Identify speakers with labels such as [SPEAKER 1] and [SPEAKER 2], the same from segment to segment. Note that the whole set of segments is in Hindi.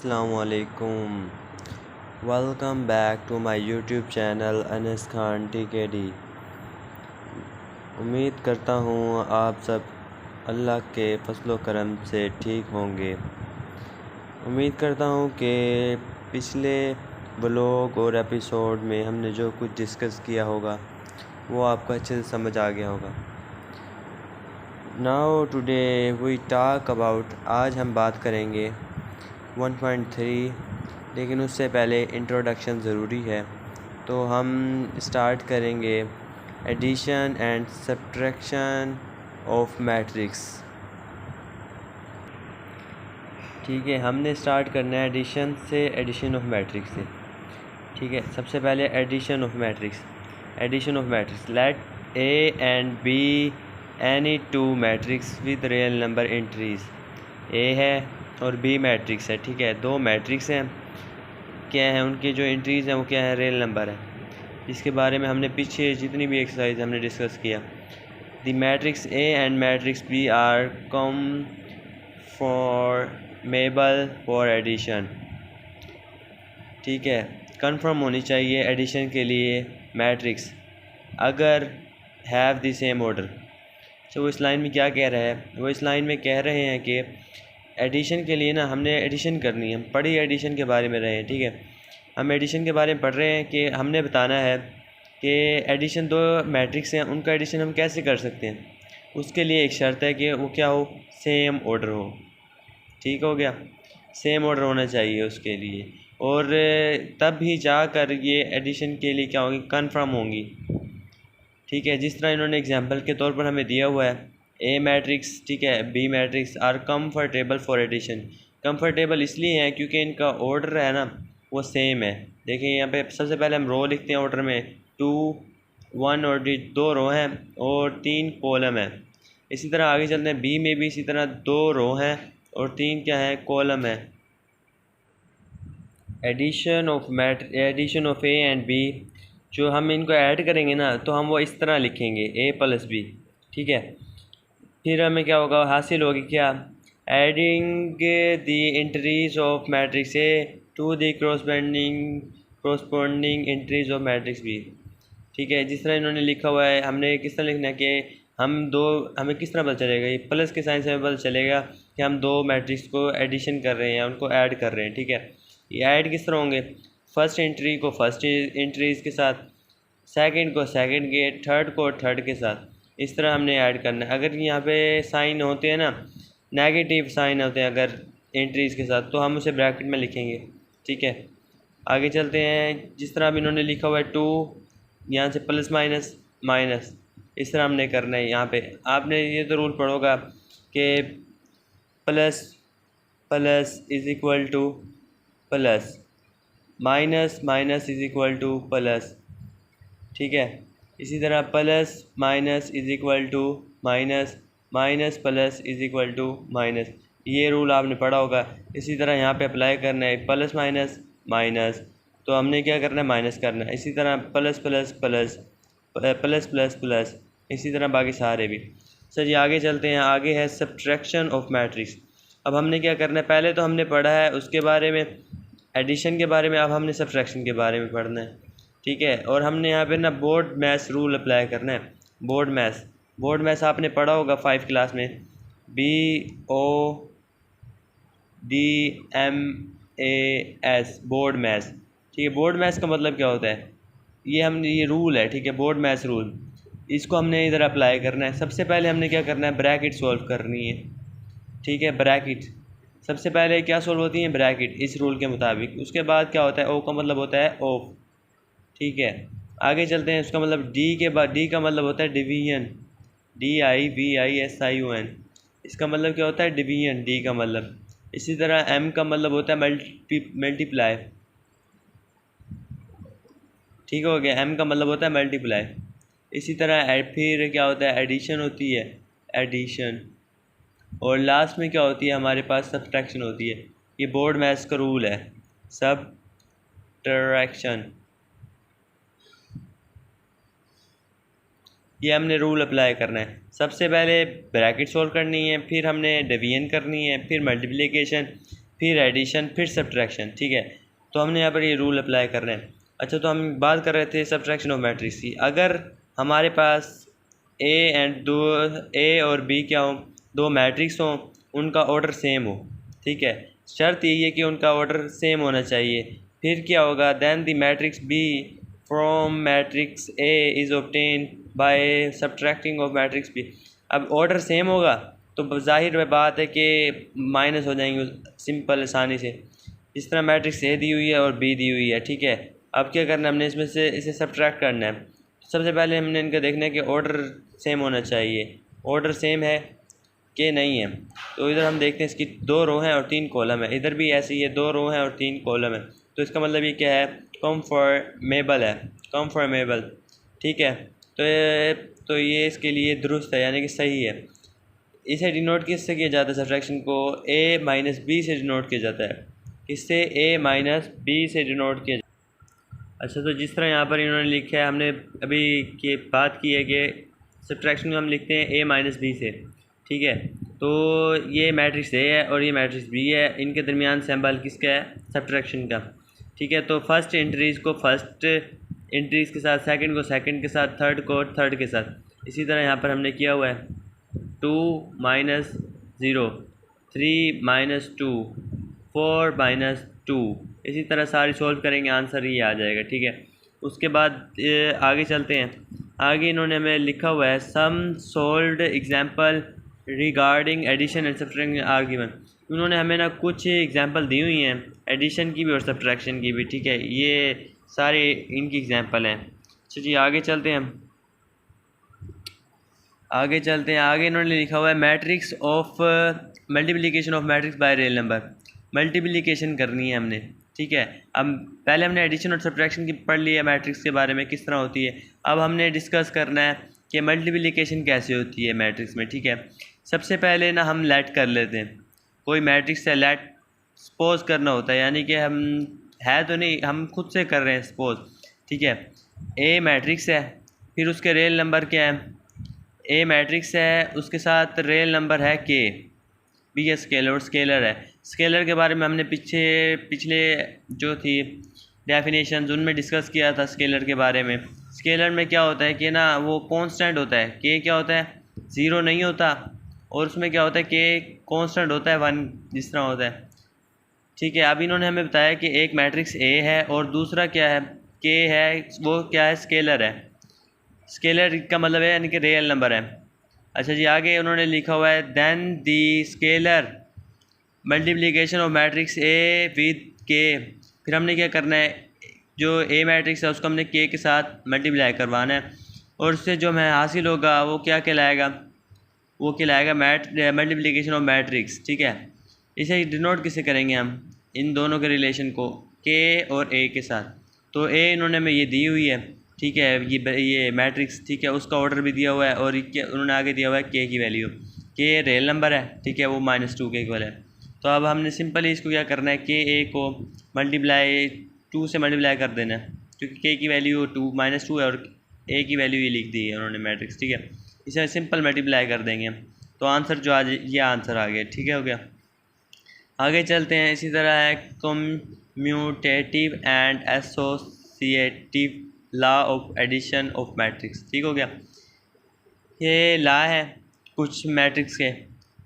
[SPEAKER 1] अस्सलामुअलैकुम। Welcome back to my YouTube channel Anas Khan TKD। उम्मीद करता हूँ आप सब अल्लाह के फजल करम से ठीक होंगे। उम्मीद करता हूँ कि पिछले ब्लॉग और एपिसोड में हमने जो कुछ डिस्कस किया होगा वो आपको अच्छे से समझ आ गया होगा। Now today we talk about, आज हम बात करेंगे 1.3, लेकिन उससे पहले इंट्रोडक्शन ज़रूरी है। तो हम स्टार्ट करेंगे addition and subtraction of matrix. ठीक है, हमने स्टार्ट करना है एडिशन से, एडिशन ऑफ मैट्रिक्स से। ठीक है, सबसे पहले addition of matrix. Addition of matrix, let A and B any two matrix with real number entries. A है और B मैट्रिक्स है। ठीक है, दो मैट्रिक्स हैं, क्या है उनके जो एंट्रीज़ हैं वो क्या है, रियल नंबर है। इसके बारे में हमने पीछे जितनी भी एक्सरसाइज हमने डिस्कस किया। The matrix A and matrix B are conformable for addition. ठीक है, कन्फर्म होनी चाहिए एडिशन के लिए मैट्रिक्स अगर हैव द सेम ऑर्डर। तो वो इस लाइन में क्या कह रहा है, वो इस लाइन में कह रहे हैं कि एडिशन के लिए ना हमने एडिशन करनी है। हम पढ़ी एडिशन के बारे में रहे हैं। ठीक है, हम एडिशन के बारे में पढ़ रहे हैं कि हमने बताना है कि एडिशन, दो मैट्रिक्स हैं उनका एडिशन हम कैसे कर सकते हैं। उसके लिए एक शर्त है कि वो क्या हो, सेम ऑर्डर हो। ठीक हो गया, सेम ऑर्डर होना चाहिए उसके लिए, और तब ही जाकर ये एडिशन के लिए क्या होगी, कन्फर्म होंगी। ठीक है, जिस तरह इन्होंने एग्जांपल के तौर पर हमें दिया हुआ है A मैट्रिक्स, ठीक है, B matrix are comfortable for addition. Comfortable इसलिए है क्योंकि इनका ऑर्डर है ना वो सेम है। देखिए यहाँ पे सबसे पहले हम रो लिखते हैं ऑर्डर में, 2, 1 और 2 रो हैं और 3 कॉलम है। इसी तरह आगे चलते हैं, B में भी इसी तरह 2 रो हैं और 3 क्या है, कॉलम है। Addition of A and B, जो हम इनको ऐड करेंगे ना तो हम वो इस तरह लिखेंगे A+B। ठीक है, फिर हमें क्या होगा, हासिल होगी क्या, adding the entries of matrix A to the corresponding entries of matrix B। ठीक है, जिस तरह इन्होंने लिखा हुआ है हमने किस तरह लिखना है कि हमें किस तरह पता चलेगा, ये प्लस के साइन से हमें पता चलेगा कि हम दो मैट्रिक्स को एडिशन कर रहे हैं, उनको ऐड कर रहे हैं। ठीक है, ये ऐड किस तरह होंगे, फर्स्ट एंट्री को फर्स्ट एंट्रीज के साथ, सेकंड को सेकंड के, थर्ड को थर्ड के साथ, इस तरह हमने ऐड करना है। अगर यहाँ पे साइन होते हैं ना, नेगेटिव साइन होते हैं अगर एंट्रीज़ के साथ, तो हम उसे ब्रैकेट में लिखेंगे। ठीक है, आगे चलते हैं, जिस तरह अब इन्होंने लिखा हुआ है 2, यहाँ से प्लस माइनस माइनस, इस तरह हमने करना है। यहाँ पे आपने ये तो रूल पढ़ोगा कि plus plus is equal to plus, minus minus is equal to plus. ठीक है, इसी तरह plus minus is equal to minus, minus plus is equal to minus. ये रूल आपने पढ़ा होगा। इसी तरह यहाँ पे अप्लाई करना है, प्लस माइनस माइनस, तो हमने क्या करना है, माइनस करना है। इसी तरह plus plus plus, plus plus plus, इसी तरह बाकी सारे भी। सर जी आगे चलते हैं, आगे है सब्ट्रैक्शन ऑफ मैट्रिक्स। अब हमने क्या करना है, पहले तो हमने पढ़ा है उसके बारे में, एडिशन के बारे में, अब हमने सब्ट्रैक्शन के बारे में पढ़ना है। ठीक है, और हमने यहाँ पे ना बोर्ड मैथ्स रूल अप्लाई करना है। बोर्ड मैथ्स आपने पढ़ा होगा 5 क्लास में, BODMAS, बोर्ड मैथ्स। ठीक है, बोर्ड मैथ्स का मतलब क्या होता है, ये रूल है। ठीक है, बोर्ड मैथ्स रूल, इसको हमने इधर अप्लाई करना है। सबसे पहले हमने क्या करना है, ब्रैकेट सॉल्व करनी है। ठीक है, ब्रैकेट सबसे पहले क्या सॉल्व होती है, ब्रैकेट, इस रूल के मुताबिक। उसके बाद क्या होता है, ओ का मतलब होता है ऑफ। ठीक है, आगे चलते हैं, उसका मतलब डी के बाद, डी का मतलब होता है डिवीजन, DIVISION, इसका मतलब क्या होता है, डिवीजन, डी का मतलब। इसी तरह एम का मतलब होता है मल्टीप्लाई। ठीक हो गया, एम का मतलब होता है मल्टीप्लाई। इसी तरह फिर क्या होता है, एडिशन होती है, एडिशन, और लास्ट में क्या होती है, हमारे पास सब्ट्रैक्शन होती है। ये बोर्ड मैथ्स का रूल है, सब्ट्रैक्शन। ये हमने रूल अप्लाई करना है। सबसे पहले ब्रैकेट सॉल्व करनी है, फिर हमने डिवीजन करनी है, फिर मल्टीप्लिकेशन, फिर एडिशन, फिर सब्ट्रैक्शन। ठीक है, तो हमने यहाँ पर ये रूल अप्लाई कर रहे हैं। अच्छा, तो हम बात कर रहे थे सब्ट्रैक्शन ऑफ मैट्रिक्स की। अगर हमारे पास ए और बी क्या हो, दो मैट्रिक्स हों, उनका ऑर्डर सेम हो। ठीक है, शर्त यही है कि उनका ऑर्डर सेम होना चाहिए। फिर क्या होगा, then the matrix B from matrix A is obtain by subtracting of matrix B. अब ऑर्डर सेम होगा तो ज़ाहिर बात है कि माइनस हो जाएंगे सिंपल आसानी से। इस तरह मैट्रिक्स ए दी हुई है और बी दी हुई है। ठीक है, अब क्या करना है, हमने इसमें से इसे सब्ट्रैक्ट करना है। सबसे पहले हमने इनका देखना है कि ऑर्डर सेम होना चाहिए, ऑर्डर सेम है कि नहीं है। तो इधर हम देखते हैं इसकी 2 रो हैं और 3 कॉलम है। इधर भी ऐसे ही है, 2 रो हैं और 3 कॉलम है। तो इसका मतलब ये क्या है, कंफर्मेबल है, कंफर्मेबल। ठीक है, तो ये इसके लिए दुरुस्त है, यानी कि सही है। इसे डिनोट किससे किया जाता है, सब्ट्रैक्शन को a माइनस बी से डिनोट किया जाता है। किससे, a माइनस बी से डिनोट किया जाता है। अच्छा, तो जिस तरह यहाँ पर इन्होंने लिखा है, हमने अभी की बात की है कि सब्ट्रैक्शन को हम लिखते हैं a माइनस बी से। ठीक है, तो ये मैट्रिक्स ए है और ये मैट्रिक्स बी है, इनके दरमियान सिंबल किसका है, सब्ट्रैक्शन का। ठीक है, तो फर्स्ट एंट्रीज़ को फर्स्ट एंट्रीज़ के साथ, सेकंड को सेकंड के साथ, थर्ड को थर्ड के साथ। इसी तरह यहाँ पर हमने किया हुआ है 2 माइनस 0, 3 माइनस 2, 4 माइनस 2। इसी तरह सारी सॉल्व करेंगे, आंसर ही आ जाएगा। ठीक है, उसके बाद आगे चलते हैं। आगे इन्होंने हमें लिखा हुआ है some solved example regarding addition and subtraction are given. उन्होंने हमें ना कुछ एग्जांपल दी हुई हैं एडिशन की भी और सब्ट्रैक्शन की भी। ठीक है, ये सारे इनकी एग्जांपल हैं। अच्छा जी, आगे चलते हैं आगे इन्होंने लिखा हुआ है matrix of multiplication of matrix by real number. Multiplication करनी है हमने। ठीक है, अब पहले हमने एडिशन और सब्ट्रैक्शन की पढ़ लिया मैट्रिक्स के बारे में किस तरह होती है। अब हमने डिस्कस करना है कि मल्टीप्लिकेशन कैसे होती है मैट्रिक्स में। ठीक है, सबसे पहले ना हम लेट कर लेते हैं, कोई मैट्रिक्स है, लेट सपोज करना होता है, यानी कि हम है तो नहीं, हम खुद से कर रहे हैं सपोज। ठीक है, ए मैट्रिक्स है, फिर उसके रियल नंबर क्या है, ए मैट्रिक्स है, उसके साथ रियल नंबर है के, बी है स्केलर और स्केलर है। स्केलर के बारे में हमने पिछले जो थी डेफिनेशन उनमें डिस्कस किया था स्केलर के बारे में। स्केलर में क्या होता है कि ना वो कांस्टेंट होता है, के क्या होता है, 0 नहीं होता, और उसमें क्या होता है के कांस्टेंट होता है 1 जिस तरह होता है। ठीक है, अब इन्होंने हमें बताया कि एक मैट्रिक्स ए है और दूसरा क्या है, के है, वो क्या है, स्केलर है। स्केलर का मतलब है यानी कि रियल नंबर है। अच्छा जी, आगे उन्होंने लिखा हुआ है then the scalar multiplication of matrix A with K. फिर हमने क्या करना है, जो ए मैट्रिक्स है उसको हमने के साथ मल्टीप्लाई करवाना है, और उससे जो हमें हासिल होगा वो क्या कहलाएगा, वो कहलाएगा मल्टीप्लिकेशन ऑफ मैट्रिक्स। ठीक है, इसे डिनोट किसे करेंगे हम, इन दोनों के रिलेशन को के और ए के साथ। तो ए इन्होंने हमें ये दी हुई है। ठीक है, ये मैट्रिक्स, ठीक है, उसका ऑर्डर भी दिया हुआ है, और उन्होंने आगे दिया हुआ है के की वैल्यू, के रियल नंबर है। ठीक है, वो -2 के इक्वल है। तो अब हमने सिंपली इसको क्या करना है, के ए को मल्टीप्लाई 2 से मल्टीप्लाई कर देना है, क्योंकि के की वैल्यू -2 है और ए की वैल्यू ये लिख दी है उन्होंने मैट्रिक्स। ठीक है, इसे सिंपल मल्टीप्लाई कर देंगे तो आंसर जो आज ये आंसर आ गया। ठीक है, हो गया। आगे चलते हैं। इसी तरह है commutative and associative law of addition of matrix. ठीक हो गया, ये लॉ है कुछ मैट्रिक्स के।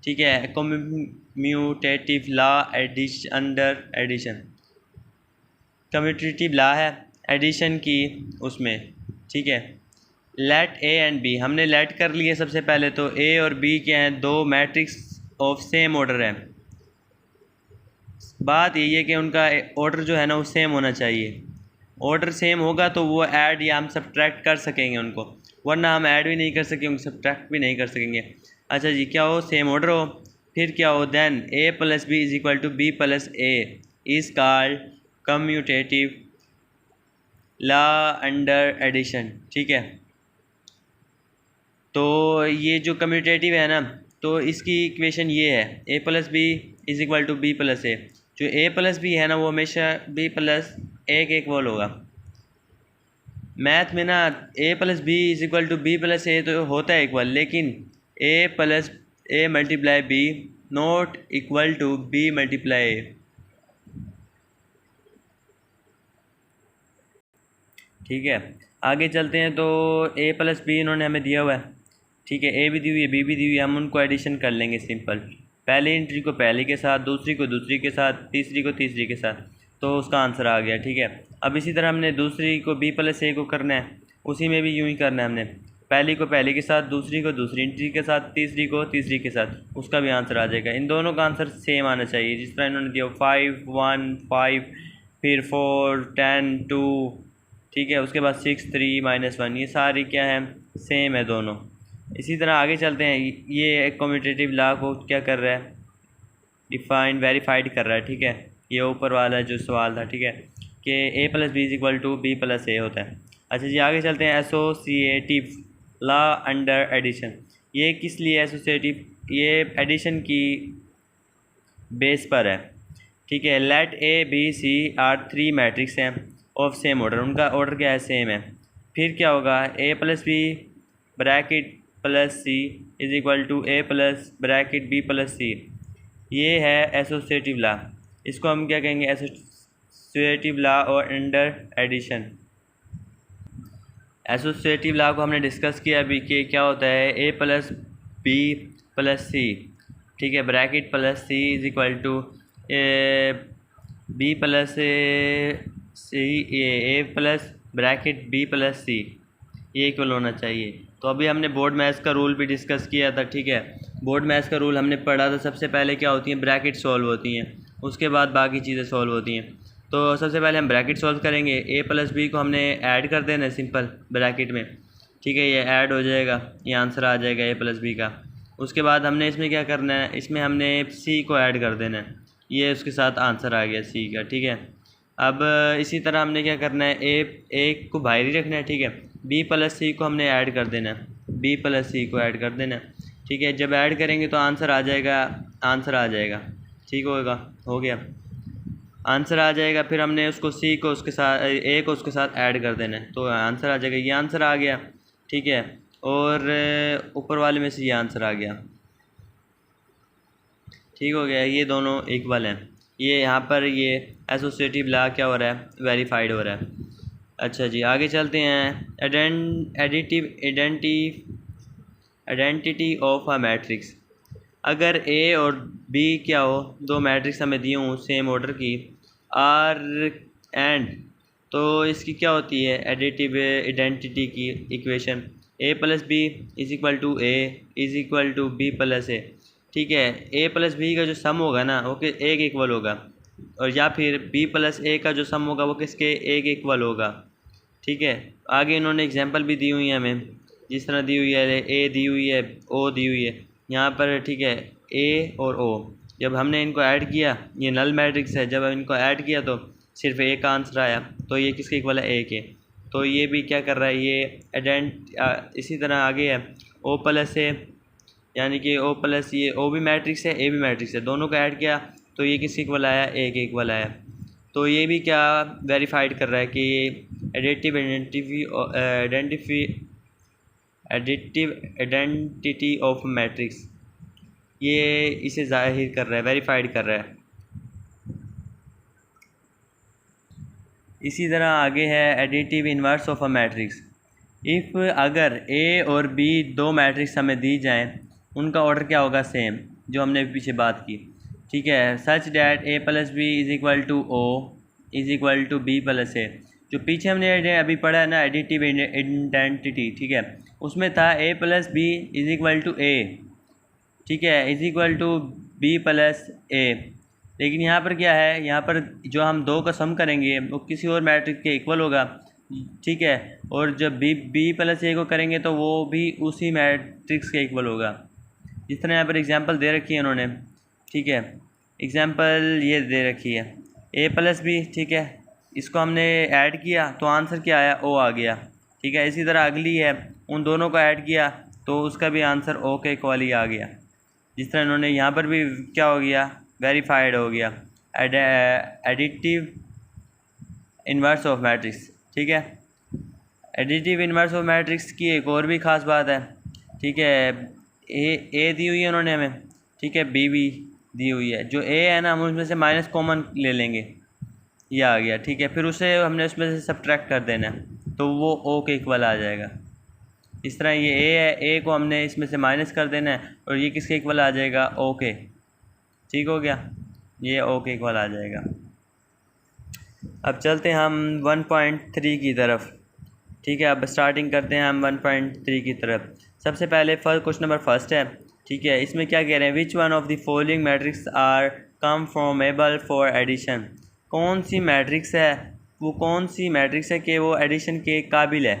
[SPEAKER 1] ठीक है, commutative law addition under addition, commutative law है एडिशन की उसमें। ठीक है, लेट ए एंड बी, हमने लेट कर लिए सबसे पहले। तो ए और बी क्या हैं, दो मैट्रिक्स ऑफ सेम ऑर्डर है। बात यही है कि उनका ऑर्डर जो है ना वो सेम होना चाहिए। ऑर्डर सेम होगा तो वो ऐड या हम सब्ट्रैक्ट कर सकेंगे उनको, वरना हम ऐड भी नहीं कर सकेंगे, सब्ट्रैक्ट भी नहीं कर सकेंगे। अच्छा जी, क्या हो, सेम ऑर्डर हो, फिर क्या हो, then A plus B is equal to B plus A is called commutative law under addition. ठीक है, तो ये जो कम्यूटेटिव है ना, तो इसकी इक्वेशन ये है, A plus B is equal to B plus A. जो ए प्लस बी है ना वो हमेशा बी प्लस ए के इक्वल होगा। मैथ में ना A plus B is equal to B plus A तो होता है इक्वल, लेकिन A plus A multiply B not equal to B multiply A. ठीक है, आगे चलते हैं। तो ए प्लस बी इन्होंने हमें दिया हुआ है, ठीक है, ए भी दी हुई है, बी भी दी हुई है। हम उनको एडिशन कर लेंगे सिंपल, पहली एंट्री को पहली के साथ, दूसरी को दूसरी के साथ, तीसरी को तीसरी के साथ, तो उसका आंसर आ गया। ठीक है, अब इसी तरह हमने दूसरी को बी प्लस ए को करना है, उसी में भी यूँ ही करना है हमने, पहली को पहली के साथ, दूसरी को दूसरी एंट्री के साथ, तीसरी को तीसरी के साथ, उसका भी आंसर आ जाएगा। इन दोनों का आंसर सेम आना चाहिए, जिस तरह इन्होंने दिया 5 1 5, फिर 4 10 2, ठीक है, उसके बाद 6 3 -1, ये सारी क्या है, सेम है दोनों। इसी तरह आगे चलते हैं। ये एक कम्यूटेटिव लॉ को क्या कर रहा है, डिफाइन वेरीफाइड कर रहा है। ठीक है, ये ऊपर वाला जो सवाल था, ठीक है, कि A plus B is equal to B plus A होता है। अच्छा जी, आगे चलते हैं। एसोसिएटिव लॉ अंडर एडिशन, ये किस लिए एसोसिएटिव, ये एडिशन की बेस पर है। ठीक है, let A B C are 3 matrix हैं ऑफ सेम ऑर्डर, उनका ऑर्डर क्या है, सेम है। फिर क्या होगा, A plus B bracket plus C is equal to A plus bracket B plus C, ये है एसोसिएटिव लॉ। इसको हम क्या कहेंगे, एसोसिएटिव लॉ और अंडर एडिशन। एसोसिएटिव लॉ को हमने डिस्कस किया अभी कि क्या होता है, A plus B plus C, ठीक है, bracket plus C is equal to B plus C, A plus bracket B plus C, ये इक्वल होना चाहिए। तो अभी हमने बोर्ड मैथ्स का रूल भी डिस्कस किया था। ठीक है, बोर्ड मैथ्स का रूल हमने पढ़ा था, सबसे पहले क्या होती हैं, ब्रैकेट सॉल्व होती हैं, उसके बाद बाकी चीज़ें सॉल्व होती हैं। तो सबसे पहले हम ब्रैकेट सॉल्व करेंगे, ए प्लस बी को हमने ऐड कर देना है सिंपल ब्रैकेट में, ठीक है, ये ऐड हो जाएगा, ये आंसर आ जाएगा ए प्लस बी का। उसके बाद हमने इसमें क्या करना है, इसमें हमने सी को ऐड कर देना है, ये उसके साथ आंसर आ गया सी का। ठीक है, अब इसी तरह हमने क्या करना है, ए को बाहर ही रखना है, ठीक है, बी प्लस सी को हमने ऐड कर देना है, बी प्लस सी को ऐड कर देना है। ठीक है, जब ऐड करेंगे तो आंसर आ जाएगा, आंसर आ जाएगा, ठीक होगा, हो गया, आंसर आ जाएगा। फिर हमने उसको सी को उसके साथ, ए को उसके साथ ऐड कर देना है, तो आंसर आ जाएगा, ये आंसर आ गया। ठीक है, और ऊपर वाले में से ये आंसर आ गया, ठीक हो गया, ये दोनों इक्वल हैं। ये यहाँ पर ये एसोसिएटिव लॉ क्या हो रहा है, वेरीफाइड हो रहा है। अच्छा जी, आगे चलते हैं। आइडेंटिटी ऑफ अ मैट्रिक्स, अगर ए और बी क्या हो, दो मैट्रिक्स हमें दिए हों सेम ऑर्डर की, आर एंड, तो इसकी क्या होती है एडिटिव आइडेंटिटी की equation, A plus B is equal to A is equal to B plus A. ठीक है, ए प्लस बी का जो सम होगा ना वो एक इक्वल होगा, और या फिर बी प्लस ए का जो सम होगा वो किसके एक इक्वल होगा। ठीक है, आगे इन्होंने एग्जांपल भी दी हुई है हमें, जिस तरह दी हुई है, ए दी हुई है, ओ दी हुई है यहाँ पर। ठीक है, ए और ओ जब हमने इनको ऐड किया, ये नल मैट्रिक्स है, जब इनको ऐड किया तो सिर्फ ए का आंसर आया, तो ये किसके इक्वल है, ए के। तो ये भी क्या कर रहा है, ये इसी तरह आगे है ओ प्लस ए, यानी कि ओ प्लस, ये ओ भी मैट्रिक्स है, ए भी मैट्रिक्स है, दोनों का ऐड किया तो ये किसके इक्वल आया, ए के इक्वल आया। तो ये भी क्या वेरीफाइड कर रहा है कि एडिटिव आइडेंटिटी ऑफ मैट्रिक्स, ये इसे जाहिर कर रहा है, वेरीफाइड कर रहा है। इसी तरह आगे है additive inverse of a matrix. If अगर ए और बी दो मैट्रिक्स हमें दी जाएं, उनका ऑर्डर क्या होगा, सेम, जो हमने पीछे बात की। ठीक है, such that A plus B is equal to O is equal to B plus A, जो पीछे हमने अभी पढ़ा है ना एडिटिव आइडेंटिटी, ठीक है, उसमें था A plus B is equal to A, ठीक है, is equal to B plus A. लेकिन यहाँ पर क्या है, यहाँ पर जो हम दो का सम करेंगे वो किसी और मैट्रिक्स के इक्वल होगा। ठीक है, और जब बी प्लस ए को करेंगे तो वो भी उसी मैट्रिक्स के इक्वल होगा। जिस तरह यहाँ पर एग्जांपल दे रखी है उन्होंने, ठीक है, एग्जांपल ये दे रखी है ए प्लस बी, ठीक है, इसको हमने ऐड किया तो आंसर क्या आया, ओ आ गया। ठीक है, इसी तरह अगली है, उन दोनों को ऐड किया तो उसका भी आंसर ओ के इक्वल ही आ गया। जिस तरह इन्होंने यहाँ पर भी क्या हो गया, वेरीफाइड हो गया, एडिटिव इन्वर्स ऑफ मैट्रिक्स। ठीक है, एडिटिव इन्वर्स ऑफ मैट्रिक्स की एक और भी ख़ास बात है। ठीक है, ए दी हुई है उन्होंने हमें, ठीक है, बी भी दी हुई है, जो ए है ना हम उसमें से माइनस कॉमन ले लेंगे, ये आ गया। ठीक है, फिर उसे हमने उसमें से सब्ट्रैक्ट कर देना है, तो वो ओ के इक्वल आ जाएगा। इस तरह ये ए है, ए को हमने इसमें से माइनस कर देना है और ये किसके इक्वल आ जाएगा, ओ के। ठीक हो गया, ये ओ के इक्वल आ जाएगा। अब चलते हैं हम 1.3 की तरफ। ठीक है, अब स्टार्टिंग करते हैं हम 1.3 की तरफ। सबसे पहले क्वेश्चन नंबर फर्स्ट है। ठीक है, इसमें क्या कह रहे हैं, which one of the following matrix are conformable for addition. कौन सी मैट्रिक्स है, वो कौन सी मैट्रिक्स है कि वो एडिशन के काबिल है,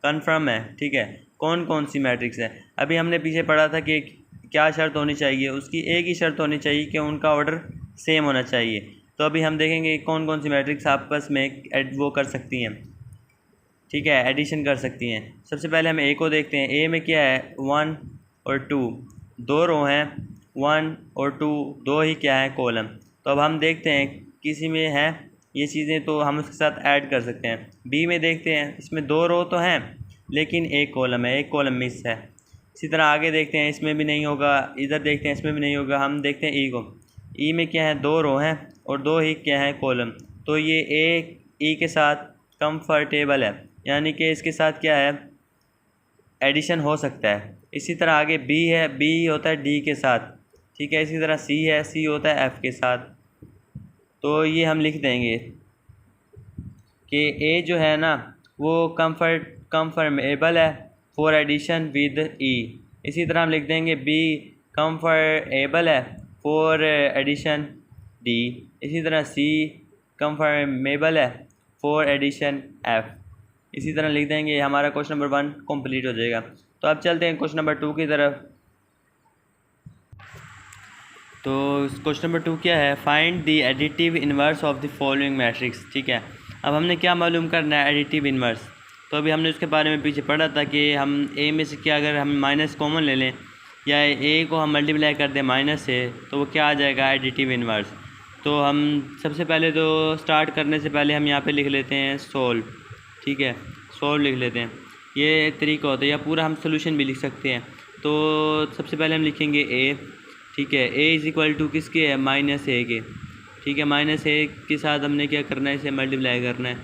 [SPEAKER 1] कन्फर्म है। ठीक है, कौन कौन सी मैट्रिक्स है। अभी हमने पीछे पढ़ा था कि क्या शर्त होनी चाहिए, उसकी एक ही शर्त होनी चाहिए कि उनका ऑर्डर सेम होना चाहिए। तो अभी हम देखेंगे कौन कौन सी मैट्रिक्स आपस में वो कर सकती हैं। ठीक है, एडिशन कर सकती हैं। सबसे पहले हम ए को देखते हैं। ए में क्या है, 1 और 2, दो रो हैं, 1 और 2 दो ही क्या है, कॉलम। तो अब हम देखते हैं किसी में है ये चीज़ें तो हम उसके साथ ऐड कर सकते हैं। बी में देखते हैं, इसमें दो रो तो हैं लेकिन एक कॉलम है, एक कॉलम मिस है। इसी तरह आगे देखते हैं, इसमें भी नहीं होगा, इधर देखते हैं इसमें भी नहीं होगा। हम देखते हैं ई को, ई में क्या है, दो रो हैं और दो ही क्या है, कॉलम। तो ये ए ई के साथ कंफर्टेबल है, यानी कि इसके साथ क्या है, एडिशन हो सकता है। इसी तरह आगे बी है, बी होता है डी के साथ। ठीक है, इसी तरह सी है, सी होता है एफ़ के साथ। तो ये हम लिख देंगे कि ए जो है ना वो कंफर्मेबल है फॉर एडिशन विद ई। इसी तरह हम लिख देंगे बी कंफर्टेबल है फॉर एडिशन डी। इसी तरह सी कंफर्मेबल है फॉर एडिशन एफ़। इसी तरह लिख देंगे, हमारा क्वेश्चन नंबर 1 कंप्लीट हो जाएगा। तो अब चलते हैं क्वेश्चन नंबर 2 की तरफ। तो क्वेश्चन नंबर 2 क्या है, find the additive inverse of the following matrix. ठीक है, अब हमने क्या मालूम करना है, एडिटिव इन्वर्स। तो अभी हमने उसके बारे में पीछे पढ़ा था कि हम ए में से क्या, अगर हम माइनस कॉमन ले लें या ए को हम मल्टीप्लाई कर दें माइनस से, तो वो क्या आ जाएगा, एडिटिव इन्वर्स। तो हम सबसे पहले तो स्टार्ट करने से पहले हम यहाँ पे लिख लेते हैं सोल्व। ठीक है, सोल्व लिख लेते हैं, ये तरीका होता है, या पूरा हम सोल्यूशन भी लिख सकते हैं। तो सबसे पहले हम लिखेंगे ए। ठीक है, ए इज़ इक्वल टू किसके है, माइनस ए के। ठीक है, माइनस ए के साथ हमने क्या करना है, इसे मल्टीप्लाई करना है।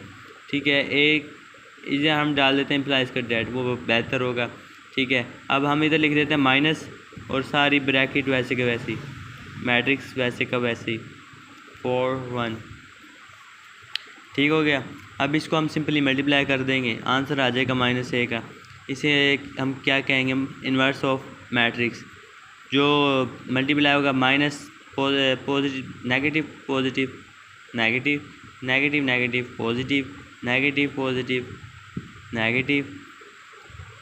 [SPEAKER 1] ठीक है, ए इसे हम डाल देते हैं इम्प्लाइज कर डेट, वो बेहतर होगा। ठीक है, अब हम इधर लिख देते हैं माइनस और सारी ब्रैकेट वैसे के वैसी, मैट्रिक्स वैसे का वैसे ही 4 1। ठीक हो गया, अब इसको हम सिंपली मल्टीप्लाई कर देंगे, आंसर आ जाएगा माइनस ए का। इसे हम क्या कहेंगे, इन्वर्स ऑफ मैट्रिक्स। जो मल्टीप्लाई होगा minus positive negative positive negative negative negative positive negative positive negative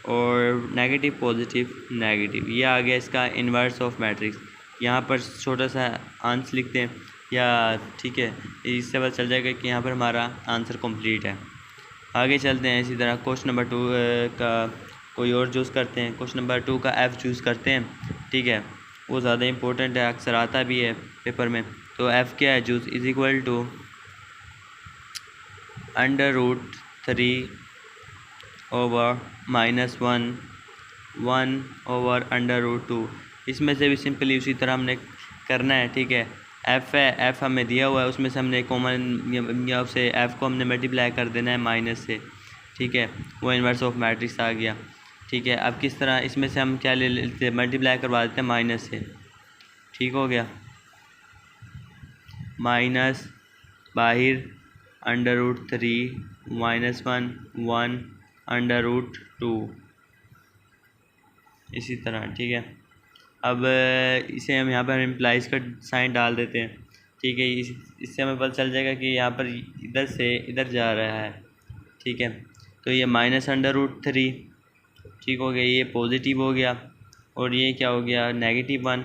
[SPEAKER 1] और नेगेटिव पॉजिटिव नेगेटिव, ये आ गया इसका इन्वर्स ऑफ मैट्रिक्स। यहाँ पर छोटा सा आंसर लिखते हैं या, ठीक है, इससे पता चल जाएगा कि यहाँ पर हमारा आंसर कंप्लीट है। आगे चलते हैं, इसी तरह क्वेश्चन नंबर 2 का कोई और चूज़ करते हैं। क्वेश्चन नंबर 2 का एफ़ चूज़ करते हैं। ठीक है, वो ज़्यादा इंपॉर्टेंट है, अक्सर आता भी है पेपर में। तो एफ़ क्या है, choose is equal to √3 over -1 1 over √2। इसमें से भी सिंपली उसी तरह हमने करना है। ठीक है, एफ़ है, एफ़ हमें दिया हुआ है, उसमें से हमने कॉमन या से एफ़ को हमने मल्टीप्लाई कर देना है माइनस से। ठीक है, वो इन्वर्स ऑफ मैट्रिक्स आ गया। ठीक है, अब किस तरह, इसमें से हम क्या ले लेते हैं, मल्टीप्लाई करवा देते हैं माइनस से। ठीक हो गया, माइनस बाहर √3 -1 1 √2, इसी तरह। ठीक है, अब इसे हम यहाँ पर इम्प्लाइज का साइन डाल देते हैं। ठीक है, इससे हमें पता चल जाएगा कि यहाँ पर इधर से इधर जा रहा है। ठीक है, तो ये -√3। ठीक हो गया, ये पॉजिटिव हो गया और ये क्या हो गया, -1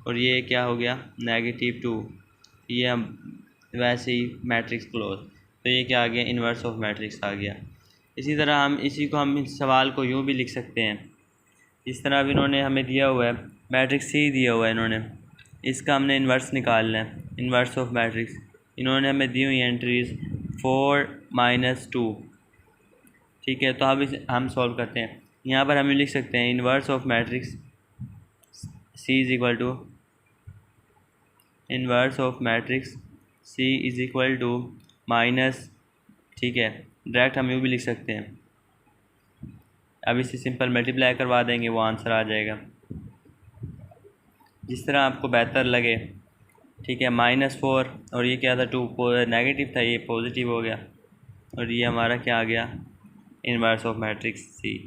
[SPEAKER 1] और ये क्या हो गया, -2। ये हम वैसे ही मैट्रिक्स क्लोज। तो ये क्या आ गया, इन्वर्स ऑफ मैट्रिक्स आ गया। इसी तरह हम इसी को हम इस सवाल को यूँ भी लिख सकते हैं, इस तरह भी इन्होंने हमें दिया हुआ है, मैट्रिक्स सी दिया हुआ है इन्होंने, इसका हमने इन्वर्स निकालना है, इन्वर्स ऑफ मैट्रिक्स। इन्होंने हमें दी हुई एंट्रीज़ 4 -2। ठीक है, तो अब इसे हम सॉल्व करते हैं। यहाँ पर हम लिख सकते हैं inverse of matrix C is equal to, inverse of matrix C is equal to minus, ठीक है, डायरेक्ट हम यूँ भी लिख सकते हैं। अब इसे सिंपल मल्टीप्लाई करवा देंगे, वो आंसर आ जाएगा जिस तरह आपको बेहतर लगे। ठीक है, -4 और ये क्या था 2 नेगेटिव था, ये पॉजिटिव हो गया और ये हमारा क्या आ गया, इनवर्स ऑफ मैट्रिक्स सी।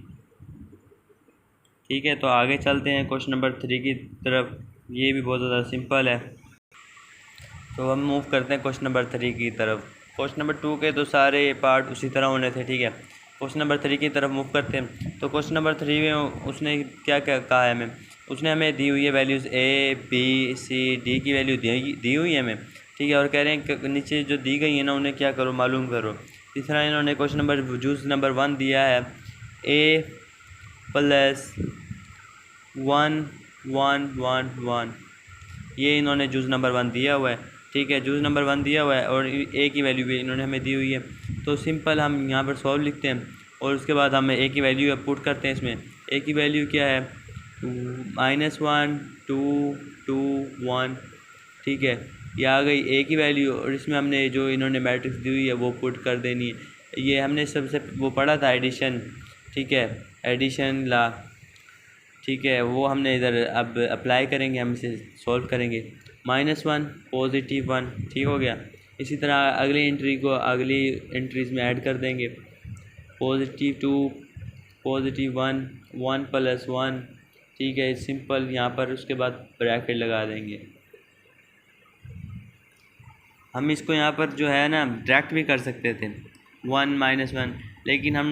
[SPEAKER 1] ठीक है, तो आगे चलते हैं क्वेश्चन नंबर 3 की तरफ। ये भी बहुत ज़्यादा सिंपल है, तो हम मूव करते हैं क्वेश्चन नंबर 3 की तरफ। क्वेश्चन नंबर 2 के तो सारे पार्ट उसी तरह होने थे। ठीक है, क्वेश्चन नंबर 3 की तरफ मूव करते हैं। तो क्वेश्चन नंबर 3 में उसने क्या क्या कहा है हमें, उसने हमें दी हुई है values A B C D की वैल्यू दी हुई है हमें। ठीक है, और कह रहे हैं कि नीचे जो दी गई है ना उन्हें क्या करो, मालूम करो। तीसरा इन्होंने क्वेश्चन नंबर जूस नंबर 1 दिया है A + 1 1 1 1, ये इन्होंने जूस नंबर 1 दिया हुआ है। ठीक है, जूस नंबर 1 दिया हुआ है और ए की वैल्यू भी इन्होंने हमें दी हुई है। तो सिंपल हम यहाँ पर सॉल्व लिखते हैं और उसके बाद हम ए की वैल्यू पुट करते हैं इसमें। ए की वैल्यू क्या है, -1 2 2 1। ठीक है, ये आ गई ए की वैल्यू और इसमें हमने जो इन्होंने मैट्रिक्स दी हुई है वो पुट कर देनी है। ये हमने सबसे वो पढ़ा था एडिशन। ठीक है, एडिशन ला। ठीक है, वो हमने इधर अब अप्लाई करेंगे, हम इसे सॉल्व करेंगे। -1 +1, ठीक हो गया। इसी तरह अगली एंट्री को अगली एंट्रीज़ में ऐड कर देंगे। +2 +1 1 + 1। ठीक है, सिंपल यहाँ पर उसके बाद ब्रैकेट लगा देंगे। हम इसको यहाँ पर जो है ना डायरेक्ट भी कर सकते थे 1 -1, लेकिन हम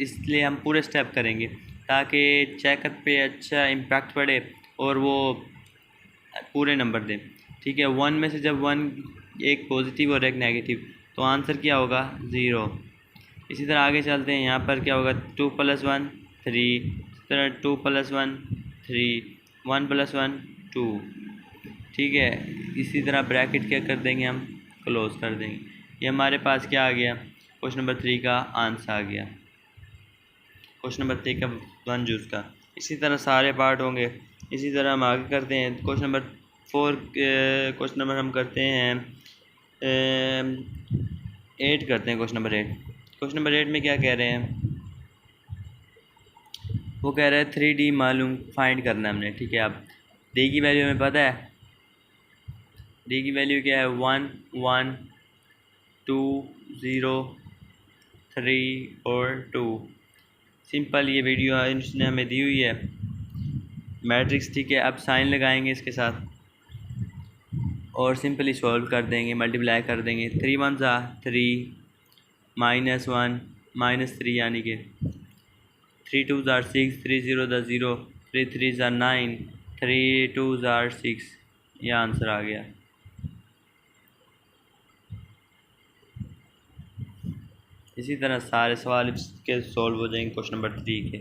[SPEAKER 1] इसलिए हम पूरे स्टेप करेंगे ताकि चेकर पे अच्छा इम्पैक्ट पड़े और वो पूरे नंबर दें। ठीक है, 1 में से जब 1 एक पॉजिटिव और एक नेगेटिव, तो आंसर क्या होगा 0। इसी तरह आगे चलते हैं, यहाँ पर क्या होगा 2 + 1 3, इसी तरह 2 + 1 3, 1 + 1 2। ठीक है, इसी तरह ब्रैकेट क्या कर देंगे, हम क्लोज कर देंगे। ये हमारे पास क्या आ गया, क्वेश्चन नंबर 3 का आंसर आ गया, क्वेश्चन नंबर 3 का 1 जूस का। इसी तरह सारे पार्ट होंगे। इसी तरह हम आगे करते हैं क्वेश्चन नंबर 4। क्वेश्चन नंबर हम करते हैं 8 करते हैं। क्वेश्चन नंबर 8, क्वेश्चन नंबर 8 में क्या कह रहे हैं, वो कह रहे हैं 3D मालूम फाइंड करना है हमने। ठीक है, अब डी की वैल्यू हमें पता है, डी की वैल्यू क्या है 1 1 2 0 3 और 2। सिंपल ये वीडियो इसने हमें दी हुई है मैट्रिक्स। ठीक है, अब साइन लगाएंगे इसके साथ और सिंपली सॉल्व कर देंगे, मल्टीप्लाई कर देंगे। 3 1 3 -1 -3 यानी कि 3 2 6 3 0 0 3 3 9 3 2 6। यह आंसर आ गया। इसी तरह सारे सवाल इसके सॉल्व हो जाएंगे क्वेश्चन नंबर 3 के।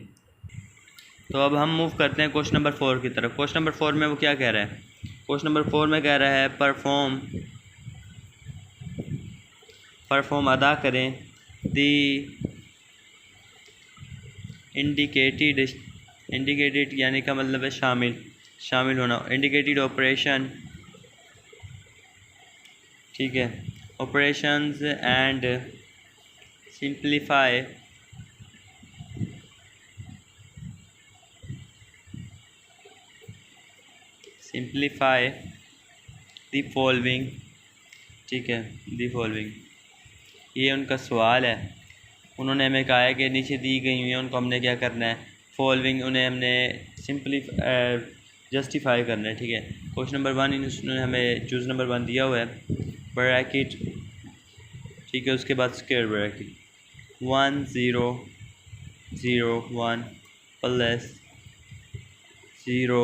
[SPEAKER 1] तो अब हम मूव करते हैं क्वेश्चन नंबर 4 की तरफ। क्वेश्चन नंबर 4 में वो क्या कह रहा है, क्वेश्चन नंबर 4 में कह रहा है परफॉर्म अदा करें दी इंडिकेटेड यानी का मतलब है शामिल होना, इंडिकेटेड ऑपरेशन। ठीक है, operations and simplify the following. ठीक है, दी फॉलोइंग, ये उनका सवाल है। उन्होंने हमें कहा है कि नीचे दी गई हुई है, उनको हमने क्या करना है, फॉलोइंग उन्हें हमने सिंपली जस्टिफाई करना है। ठीक है, क्वेश्चन नंबर 1 इन्होंने हमें चूज़ नंबर 1 दिया हुआ है, ब्रैकेट। ठीक है, उसके बाद स्क्वायर ब्रैकेट 1 0 0 1 + 0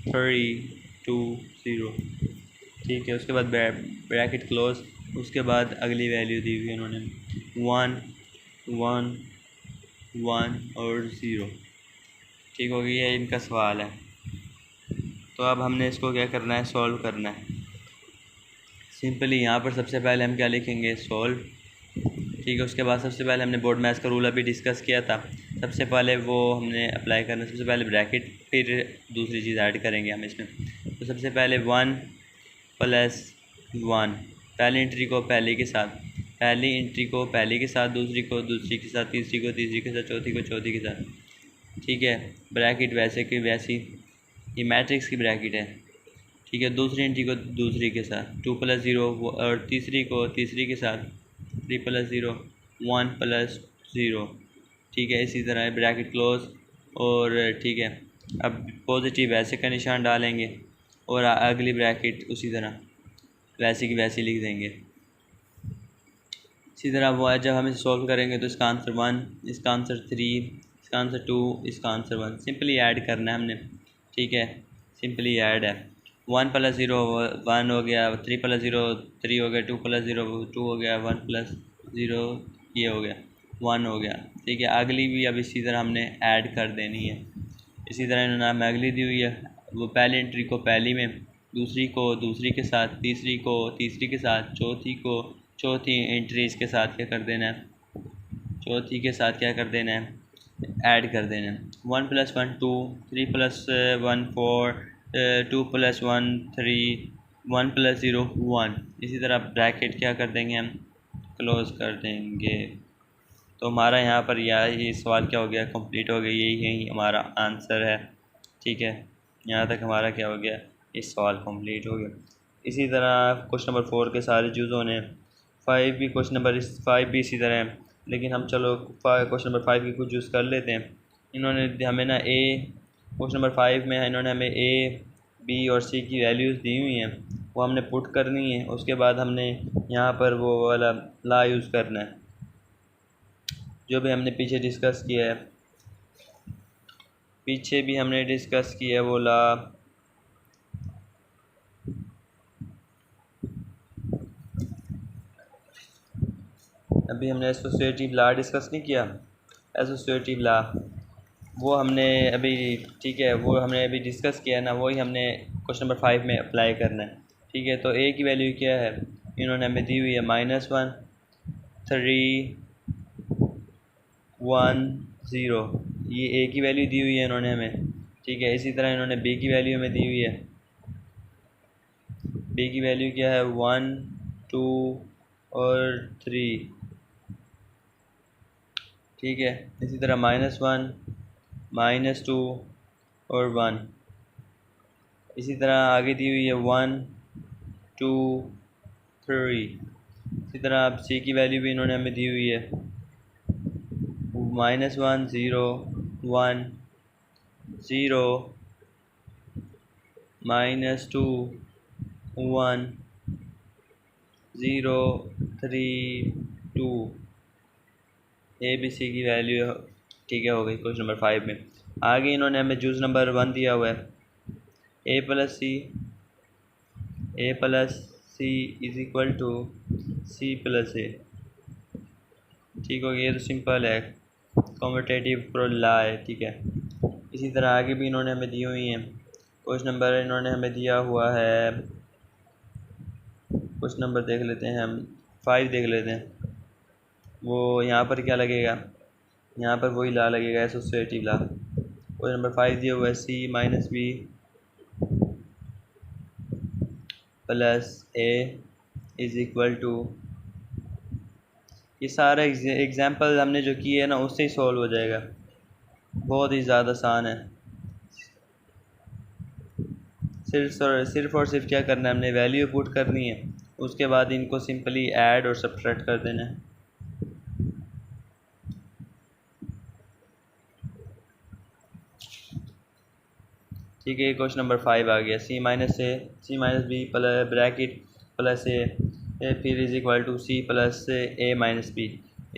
[SPEAKER 1] 3 2 0। ठीक है, उसके बाद ब्रैकेट क्लोज, उसके बाद अगली वैल्यू दी हुई है उन्होंने 1 1 1 और 0। ठीक हो गई है, इनका सवाल है। तो अब हमने इसको क्या करना है, सॉल्व करना है। सिंपली यहाँ पर सबसे पहले हम क्या लिखेंगे, सॉल्व। ठीक है, उसके बाद सबसे पहले हमने बोर्ड मैथ्स का रूल अभी डिस्कस किया था, सबसे पहले वो हमने अप्लाई करना। सबसे पहले ब्रैकेट, फिर दूसरी चीज़ ऐड करेंगे हम इसमें। तो सबसे पहले 1 + 1, पहली एंट्री को पहले के साथ, पहली एंट्री को पहली के साथ, दूसरी को दूसरी के साथ, तीसरी को तीसरी के साथ, चौथी को चौथी के साथ। ठीक है, ब्रैकेट वैसे की वैसी, ये मैट्रिक्स की ब्रैकेट है। ठीक है, दूसरी एंट्री को दूसरी के साथ 2 + 0, और तीसरी को तीसरी के साथ 3 + 0, 1 + 0। ठीक है, इसी तरह ब्रैकेट क्लोज। और ठीक है, अब पॉजिटिव वैसे का निशान डालेंगे और अगली ब्रैकेट उसी तरह वैसे की वैसी लिख देंगे। इसी तरह वो है, जब हम इसे सॉल्व करेंगे तो इसका आंसर 1, इसका आंसर 3, इसका आंसर 2, इसका आंसर 1। सिंपली ऐड करना है हमने। ठीक है, सिंपली ऐड है। 1 + 0 1 हो गया, 3 + 0 3 हो गया, 2 + 0 2 हो गया, 1 + 0 ये हो गया, 1 हो गया। ठीक है, अगली भी अब इसी तरह हमने ऐड कर देनी है। इसी तरह इन्होंने हमें अगली दी हुई है, वो पहली एंट्री को पहली में, दूसरी को दूसरी के साथ, तीसरी को तीसरी के साथ, चौथी को चौथी एंट्रीज के साथ क्या कर देना है, चौथी के साथ क्या कर देना है, ऐड कर देना है। 1 + 1 2, 3 + 1 4, 2 + 1 3, 1 + 0 1। इसी तरह ब्रैकेट क्या कर देंगे हम, क्लोज कर देंगे। तो हमारा यहाँ पर ये सवाल क्या हो गया, कंप्लीट हो गया। यही हमारा आंसर है। ठीक है, यहाँ तक हमारा क्या हो गया, इस सवाल कंप्लीट हो गया। इसी तरह क्वेश्चन नंबर 4 के सारे जूज़ होने, 5 भी क्वेश्चन नंबर 5 भी इसी तरह है। लेकिन हम चलो क्वेश्चन नंबर 5 के कुछ जूज़ कर लेते हैं। इन्होंने हमें ना क्वेश्चन नंबर 5 में इन्होंने हमें A, B और C की वैल्यूज़ दी हुई हैं, वो हमने पुट करनी है। उसके बाद हमने यहाँ पर वो वाला ला यूज़ करना है जो भी हमने पीछे डिस्कस किया है। पीछे भी हमने डिस्कस किया है वो ला। अभी हमने एसोसिएटिव ला डिस्कस नहीं किया, एसोसिएटिव ला वो हमने अभी, ठीक है, वो हमने अभी डिस्कस किया है ना, वही हमने क्वेश्चन नंबर 5 में अप्लाई करना है। ठीक है, तो A की वैल्यू क्या है, इन्होंने हमें दी हुई है -1 3 1 0। ये A की वैल्यू दी हुई है इन्होंने हमें। ठीक है, इसी तरह इन्होंने B की वैल्यू हमें दी हुई है। B की वैल्यू क्या है, 1 2 और 3। ठीक है, इसी तरह -1 -2 और 1। इसी तरह आगे दी हुई है 1 2 3। इसी तरह अब C की वैल्यू भी इन्होंने हमें दी हुई है, -1 0 1 0 -2 1 0 3 2। A B C की वैल्यू, ठीक है, हो गई क्वेश्चन नंबर 5 में। आगे इन्होंने हमें जूज़ नंबर 1 दिया हुआ है, A + C = C + A। ठीक हो गया, ये तो सिंपल है, कॉम्पिटेटिव ला है। ठीक है, इसी तरह आगे भी इन्होंने हमें दी हुई हैं। क्वेश्चन नंबर इन्होंने हमें दिया हुआ है, क्वेश्चन नंबर देख लेते हैं हम, 5 देख लेते हैं। वो यहाँ पर क्या लगेगा, यहाँ पर वही ला लगेगा, एसोसिएटिव ला। क्वेश्चन नंबर 5 दिया हुआ है C - B + A = ये सारा एग्जाम्पल हमने जो किए है ना, उससे ही सॉल्व हो जाएगा। बहुत ही ज़्यादा आसान है। सिर्फ और सिर्फ क्या करना है, हमने वैल्यू पुट करनी है, उसके बाद इनको सिंपली ऐड और सब्ट्रैक्ट कर देना है। ठीक है, क्वेश्चन नंबर 5 आ गया, C - B ब्रैकेट +A फिर C + A - B।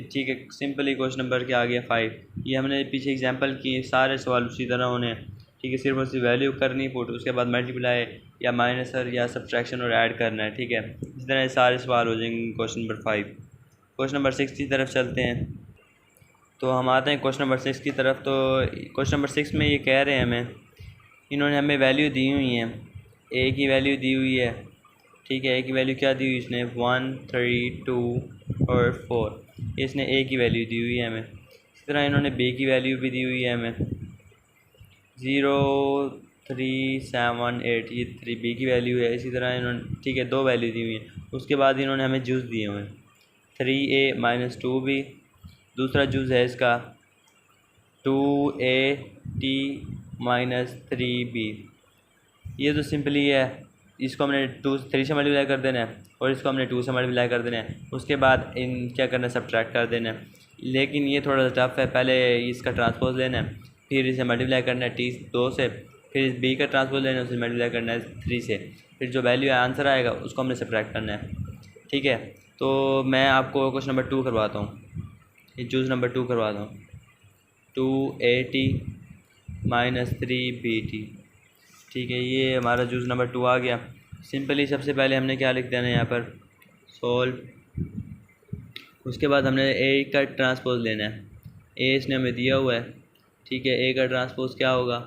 [SPEAKER 1] ठीक है, सिंपली क्वेश्चन नंबर क्या आ गया 5। ये हमने पीछे एग्जांपल किए, सारे सवाल उसी तरह होने हैं। ठीक है, सिर्फ और सिर्फ वैल्यू करनी पुट, उसके बाद मल्टीप्लाई या माइनसर या सब्ट्रैक्शन और ऐड करना है। ठीक है, इस तरह सारे सवाल हो जाएंगे क्वेश्चन नंबर 5। क्वेश्चन नंबर 6 की तरफ चलते हैं। तो हम आते हैं क्वेश्चन नंबर 6 की तरफ। तो क्वेश्चन नंबर 6 में ये कह रहे हैं हमें, इन्होंने हमें वैल्यू दी हुई हैं, A की वैल्यू दी हुई है। ठीक है, A की वैल्यू क्या दी हुई इसने, 1 3 2 और 4। इसने A की वैल्यू दी हुई है हमें। इसी तरह इन्होंने B की वैल्यू भी दी हुई है हमें, 0 3 7 8। ये 3 B की वैल्यू है। इसी तरह इन्होंने, ठीक है, 2 वैल्यू दी हुई हैं। उसके बाद इन्होंने हमें जूस दिए हुए हैं, 3a माइनस 2b। दूसरा जूज़ है इसका 2at माइनस 3b। ये तो सिंपली है, इसको हमने 3 से मल्टीप्लाई कर देना है और इसको हमने 2 से मल्टीप्लाई कर देना है। उसके बाद इन क्या करना है, सब्ट्रैक्ट कर देना है। लेकिन ये थोड़ा सा टफ है, पहले इसका ट्रांसपोज लेना है, फिर इसे मल्टीप्लाई करना है 2 से, फिर इस b का ट्रांसपोज लेना है, उसे मल्टीप्लाई करना है 3 से, फिर जो वैल्यू आंसर आएगा उसको हमने सब्ट्रैक्ट करना है। ठीक है, तो मैं आपको क्वेश्चन नंबर 2 करवाता हूँ, ये जूज़ नंबर 2 करवाता हूँ। 2at minus 3bt। ठीक है, ये हमारा जूज़ नंबर 2 आ गया। सिंपली सबसे पहले हमने क्या लिख देना है यहाँ पर, सोल्व। उसके बाद हमने ए का ट्रांसपोज लेना है, ए इसने हमें दिया हुआ है। ठीक है, ए का ट्रांसपोज क्या होगा,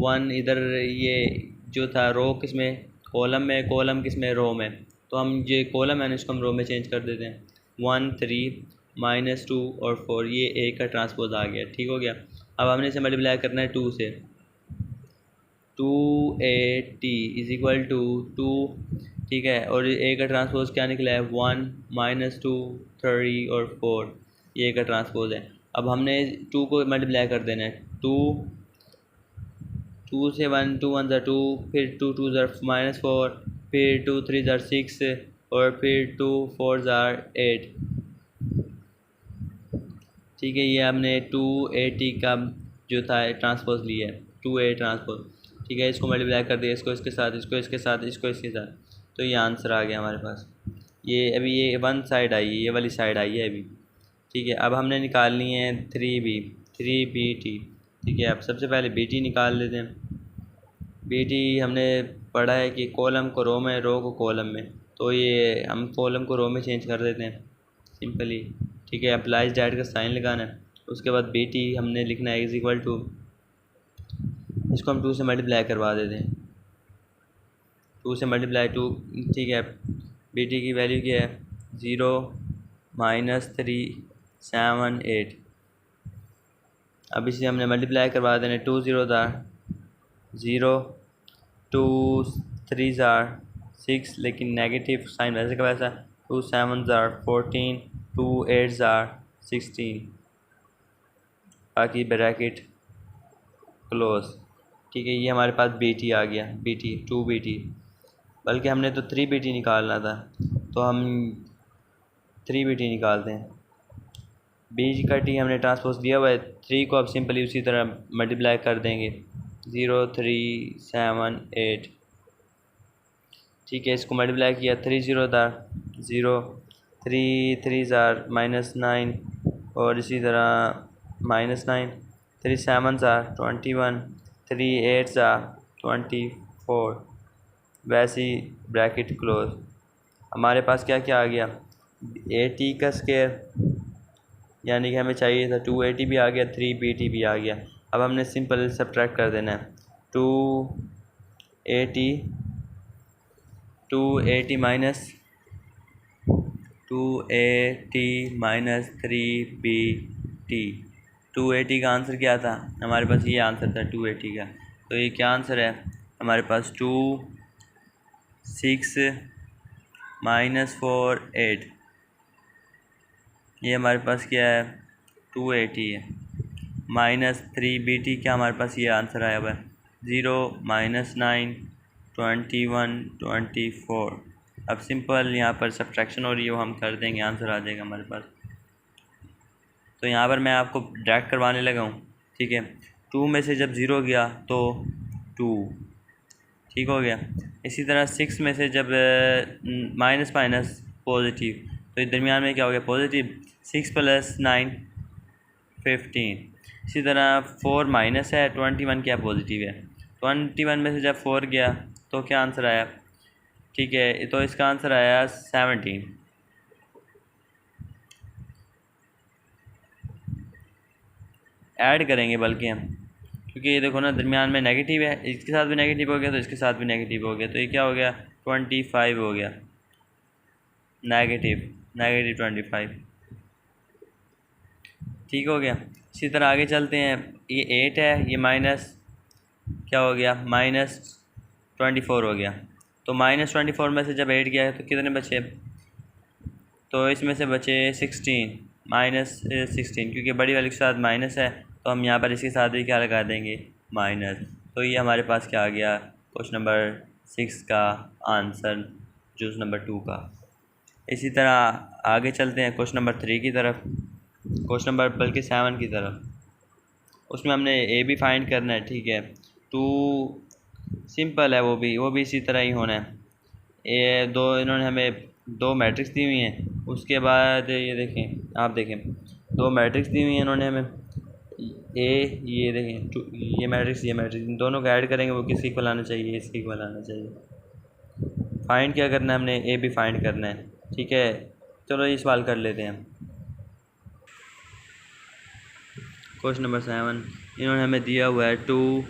[SPEAKER 1] 1 इधर ये जो था रो किस में, कॉलम में, कॉलम किस में, रो में। तो हम ये कॉलम है इसको हम रो में चेंज कर देते हैं। 1 3 माइनस 2 और 4, ये ए का ट्रांसपोज आ गया। ठीक हो गया। अब हमने इसे मल्टीप्लाई करना है 2 से। 2at is equal to 2। ठीक है, और ए का ट्रांसपोज क्या निकला है, 1 माइनस 2 3 और 4, ये ए का ट्रांसपोज है। अब हमने 2 को मल्टीप्लाई कर देना है। 2 से 1, 2 1 ज़ा 2, फिर 2 2 ज़ा माइनस 4, फिर 2 3 ज़ा 6 और फिर 2 4 ज़ा 8। ठीक है, ये हमने 2at का जो था ट्रांसपोज लिया है, 2a ट्रांसपोज। ठीक है, इसको मल्टीप्लाई कर दिया, इसको इसके साथ, इसको इसके साथ, इसको इसके साथ, तो ये आंसर आ गया हमारे पास। ये अभी ये वन साइड आई है, ये वाली साइड आई है अभी। ठीक है, अब हमने निकालनी है 3bt। ठीक है, अब सबसे पहले bt निकाल लेते हैं। bt हमने पढ़ा है कि कॉलम को रो में, रो को कॉलम में, तो ये हम कॉलम को रो में चेंज कर देते हैं सिंपली। ठीक है, अप्लाइज डैट का साइन लगाना है। उसके बाद bt हमने लिखना है इज इक्वल टू, इसको हम 2 से मल्टीप्लाई करवा देते हैं। 2 से मल्टीप्लाई 2। ठीक है, bt की वैल्यू क्या है, 0 माइनस 3 7 8। अब इसे हमने मल्टीप्लाई करवा देना, 2 0 0, 2 3 6, लेकिन नेगेटिव साइन वैसे का वैसा, 2 7 14, 2 8 16, बाकी ब्रैकेट क्लोज। ठीक है, ये हमारे पास bt आ गया, bt 2bt। बल्कि हमने तो 3bt निकालना था, तो हम 3bt निकालते हैं। b का t हमने ट्रांसपोज दिया हुआ है, 3 को अब सिंपली उसी तरह मल्टीप्लाई कर देंगे, 0 3 7 8। ठीक है, इसको मल्टीप्लाई किया, 3 0 0, 3 3 माइनस 9 और इसी तरह माइनस 9, 3 7 21, 3 8 24, वैसे ही ब्रैकेट क्लोज। हमारे पास क्या क्या आ गया, at का स्क्वायर, यानी कि हमें चाहिए था 2at भी आ गया, 3bt भी आ गया। अब हमने सिंपल सब्ट्रैक्ट कर देना है, 2at माइनस 3bt। 2at का आंसर क्या था, हमारे पास ये आंसर था 2at का। तो ये क्या आंसर है हमारे पास, 2 6 माइनस 4 8। ये हमारे पास क्या है, 2at है, माइनस 3bt क्या हमारे पास ये आंसर आया हुआ है, 0 माइनस 9 21 24। अब सिंपल यहाँ पर सब्ट्रैक्शन हो रही है, वो हम कर देंगे, आंसर आ जाएगा हमारे पास। तो यहाँ पर मैं आपको डायरेक्ट करवाने लगा हूँ। ठीक है, 2 में से जब 0 गया तो 2, ठीक हो गया। इसी तरह 6 में से जब माइनस माइनस पॉजिटिव, तो दरमियान में क्या हो गया, पॉजिटिव। 6 + 9 15। इसी तरह 4 माइनस है, 21 क्या पॉजिटिव है। 21 में से जब 4 गया तो क्या आंसर आया, ठीक है, तो इसका आंसर आया 17। ऐड करेंगे बल्कि हम, क्योंकि ये देखो ना दरमियान में नेगेटिव है, इसके साथ भी नेगेटिव हो गया तो इसके साथ भी नेगेटिव हो गया, तो ये क्या हो गया, 25 हो गया, नेगेटिव 25। ठीक हो गया। इसी तरह आगे चलते हैं, ये 8 है, ये माइनस क्या हो गया, -24 हो गया। तो -24 में से जब 8 गया है तो कितने बचे, तो इसमें से बचे 16 -16, क्योंकि बड़ी वाले के साथ माइनस है तो हम यहाँ पर इसके साथ भी क्या लगा देंगे, माइनस। तो ये हमारे पास क्या आ गया, क्वेश्चन नंबर 6 का आंसर जूस नंबर 2 का। इसी तरह आगे चलते हैं क्वेश्चन नंबर 3 की तरफ, क्वेश्चन नंबर बल्कि 7 की तरफ। उसमें हमने ए भी फाइंड करना है, ठीक है। टू सिंपल है, वो भी इसी तरह ही होना है। ये दो इन्होंने हमें दो मैट्रिक्स दी हुई हैं, उसके बाद ये देखें, आप देखें दो मैट्रिक्स दी हुई हैं इन्होंने हमें, ए ये देखें ये मैट्रिक्स इन दोनों को ऐड करेंगे, वो किसकी इक्वल आना चाहिए, इसकी इक्वल आना चाहिए। फाइंड क्या करना है हमने, ए भी फाइंड करना है, ठीक है। चलो ये सवाल कर लेते हैं। क्वेश्चन नंबर 7 इन्होंने हमें दिया हुआ है 2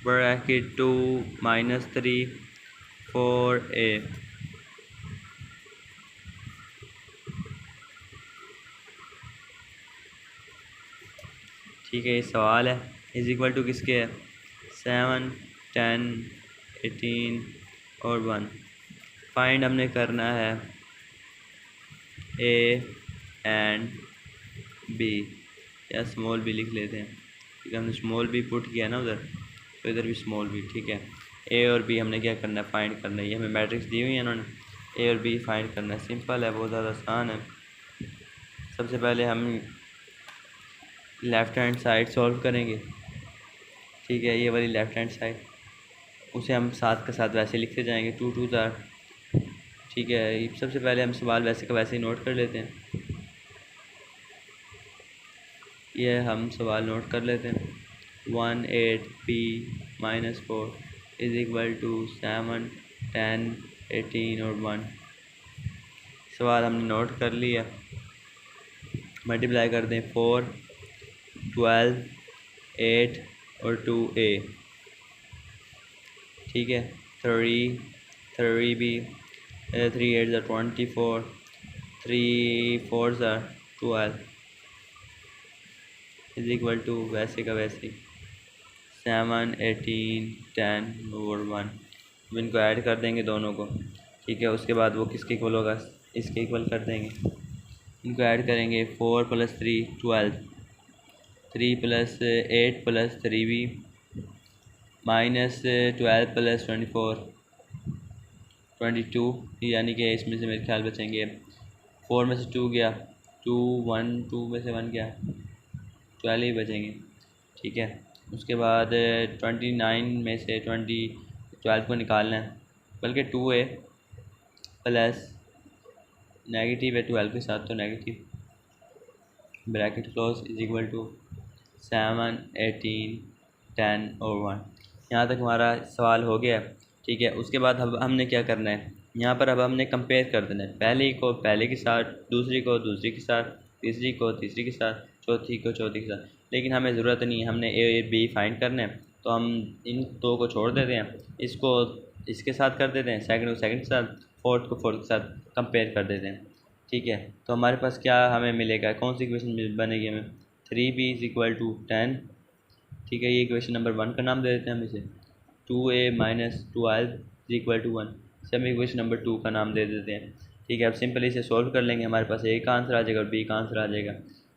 [SPEAKER 1] ब्रैकेट 2 -3 4a। ठीक है, ये सवाल है, इज इक्वल टू किसके है, 7 10 18 और 1। फाइंड हमने करना है ए एंड बी, या स्मॉल बी लिख लेते हैं, क्योंकि हमने स्मॉल बी पुट किया ना उधर, तो इधर भी स्मॉल बी, ठीक है। ए और बी हमने क्या करना है, फाइंड करना है। ये हमें मैट्रिक्स दी हुई है इन्होंने, ए और बी फाइंड करना है। सिंपल है, बहुत ज़्यादा आसान है। सबसे पहले हम लेफ़्ट हैंड साइड सॉल्व करेंगे, ठीक है। ये वाली लेफ़्ट हैंड साइड, उसे हम साथ के साथ वैसे लिखते जाएंगे, 2 2 ज़ार, ठीक है। सबसे पहले हम सवाल वैसे का वैसे ही नोट कर लेते हैं। ये हम सवाल नोट कर लेते हैं, 18p -4 इज़ इक्वल टू 7 10 18 और 1। सवाल हमने नोट कर लिया। मल्टीप्लाई कर दें, 4 12 8 और 2a, ठीक है। 3 भी 3 8 ज़ा 24, 3 4 ज़ा 12 इज़ इक्वल टू वैसे का वैसे 7 18 10 और 1। अब इनको ऐड कर देंगे दोनों को, ठीक है। उसके बाद वो किसके इक्वल होगा, इसके इक्वल कर देंगे। इनको ऐड करेंगे, 4 + 3 12, 3 + 8 + 3b -12 + 24 22, यानी कि इसमें से मेरे ख्याल बचेंगे 4 में से 2 गया, 2 1 2 में से 1 गया, 12 ही बचेंगे, ठीक है। उसके बाद 29 में से 12 को निकालना है, बल्कि 2a प्लस नेगेटिव है 12 के साथ, तो negative bracket close is equal to 7 18 10 और 1। यहाँ तक हमारा सवाल हो गया, ठीक है। उसके बाद अब हमने क्या करना है, यहाँ पर अब हमने कंपेयर कर देना है, पहले को पहले के साथ, दूसरी को दूसरी के साथ, तीसरी को तीसरी के साथ, चौथी को चौथी के साथ। लेकिन हमें ज़रूरत नहीं है, हमने ए बी फाइंड करना है, तो हम इन दो को छोड़ देते हैं, इसको इसके साथ कर देते हैं, सेकंड को सेकंड के साथ, फोर्थ को फोर्थ के साथ कंपेयर कर देते हैं, ठीक है। तो हमारे पास क्या हमें मिलेगा, कौन सी इक्वेशन बनेगी हमें, 3b = 10, ठीक है। ये इक्वेशन नंबर 1 का नाम दे देते हैं हम इसे, 2a - 12 = 1 से हम इक्वेशन नंबर 2 का नाम दे देते हैं, ठीक है। अब सिंपली इसे सॉल्व कर लेंगे, हमारे पास ए का आंसर आ जाएगा और बी का आंसर आ जाएगा।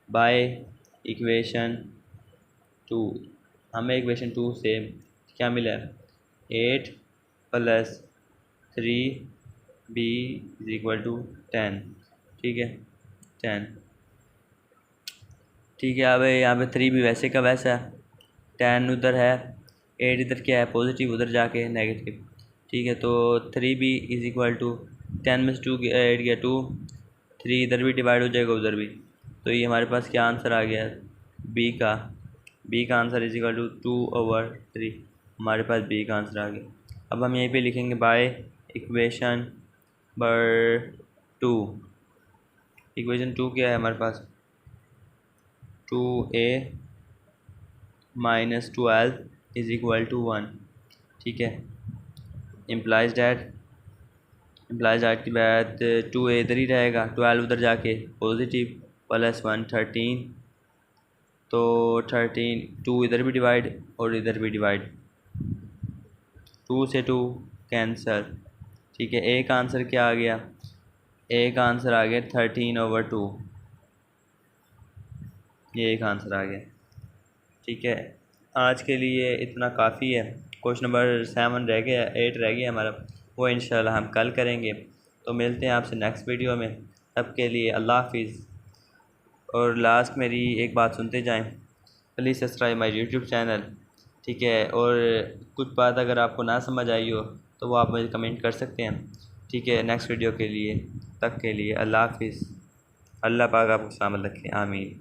[SPEAKER 1] बाय इक्वेशन 2 हमें इक्वेशन 2 से क्या मिला है, 8 + 3b = 10, ठीक है, 10, ठीक है। अब यहाँ पे 3 भी वैसे का वैसा, 10 उधर है, 8 इधर क्या है पॉजिटिव, उधर जाके नेगेटिव, ठीक है। तो 3b = 10 में से 2 8 गया 2, 3 इधर भी डिवाइड हो जाएगा उधर भी, तो ये हमारे पास क्या आंसर आ गया, बी का आंसर = 2/3, हमारे पास बी का आंसर आ गया। अब हम यहीं पे लिखेंगे बाय इक्वेशन नंबर 2। इक्वेशन 2 क्या है हमारे पास, 2a - 12 = 1, ठीक है। इम्प्लाइज डैट के बाद 2a इधर ही रहेगा, 12 उधर जाके पॉजिटिव, +1 13, तो 13, 2 इधर भी डिवाइड और इधर भी डिवाइड, 2 से 2 कैंसल, ठीक है। ए का आंसर क्या आ गया,
[SPEAKER 2] एक आंसर आ गया 13/2, ये एक आंसर आ गया। ठीक है, आज के लिए इतना काफ़ी है। क्वेश्चन नंबर 7 रह गया, 8 रह गया हमारा, वो इंशाल्लाह हम कल करेंगे। तो मिलते हैं आपसे नेक्स्ट वीडियो में, तब के लिए अल्लाह हाफिज़। और लास्ट मेरी एक बात सुनते जाएं, please subscribe my YouTube channel. ठीक है, और कुछ बात अगर आपको ना समझ आई हो तो वो आप मुझे कमेंट कर सकते हैं। ठीक है, नेक्स्ट वीडियो के लिए, तब के लिए अल्लाह हाफिज़। अल्लाह पाक आपको सलामत रखे, आमीन।